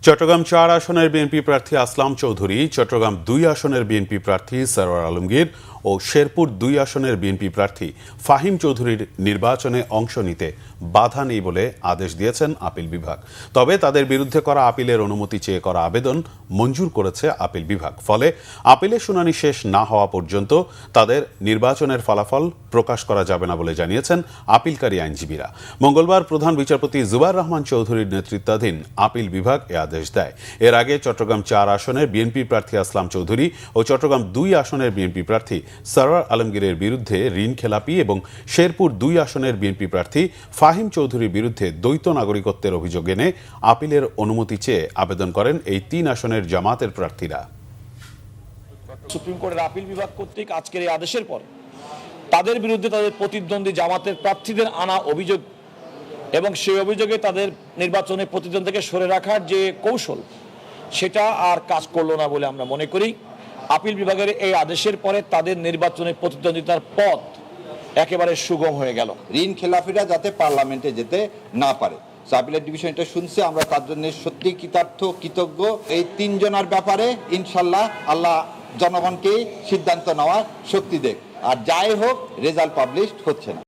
চট্টগ্রাম ৪ আসনের বিএনপি প্রার্থী আসলাম চৌধুরী, চট্টগ্রাম ২ আসনের বিএনপি প্রার্থী সরওয়ার আলমগীর ও শেরপুর ২ আসনের বিএনপি প্রার্থী ফাহিম চৌধুরীর নির্বাচনে অংশ নিতে বাধা নেই বলে আদেশ দিয়েছেন আপিল বিভাগ। তবে তাদের বিরুদ্ধে করা আপিলের অনুমতি চেয়ে করা আবেদন মঞ্জুর করেছে আপিল বিভাগ। ফলে আপিলের শুনানি শেষ না হওয়া পর্যন্ত তাদের নির্বাচনের ফলাফল প্রকাশ করা যাবে না বলে জানিয়েছেন আপিলকারী আইনজীবীরা। মঙ্গলবার প্রধান বিচারপতি জুবাইর রহমান চৌধুরীর নেতৃত্বাধীন আপিল বিভাগ এ আদেশ দেয়। এর আগে চট্টগ্রাম ৪ আসনের বিএনপি প্রার্থী আসলাম চৌধুরী ও চট্টগ্রাম ২ আসনের বিএনপি প্রার্থী সরওয়ার আলমগীরের বিরুদ্ধে ঋণ খেলাপি এবং শেরপুর ২ আসনের বিএনপি প্রার্থী ফাহিম চৌধুরীর বিরুদ্ধে দ্বৈত নাগরিকত্বের অভিযোগ এনে আপিলের অনুমতি চেয়ে আবেদন করেন এই ৩ আসনের জামাতের প্রার্থীরা। সুপ্রিম কোর্টের আপিল বিভাগ কর্তৃক আজকের এই আদেশের পর তাদের বিরুদ্ধে তাদের প্রতিদ্বন্দ্বী জামাতের প্রার্থীদের আনা অভিযোগ এবং সেই অভিযোগে তাদের নির্বাচনে প্রতিদ্বন্দ্বী থেকে সরে রাখার যে কৌশল, সেটা আর কাজ করলো না বলে আমরা মনে করি। আপিল বিভাগের এই আদেশের পরে তাদের নির্বাচনে প্রতিদ্বন্দ্বিতার পথ একেবারে সুগম হয়ে গেল। ঋণ খেলাপিরা যাতে পার্লামেন্টে যেতে না পারে, আপিলের ডিভিশন এটা শুনছে, আমরা তার জন্য সত্যি কৃতজ্ঞ। এই ৩ জনের ব্যাপারে ইনশাল্লাহ আল্লাহ জনগণকে সিদ্ধান্ত নেওয়ার শক্তি দেখ। আর যাই হোক, রেজাল্ট পাবলিশড হচ্ছে না।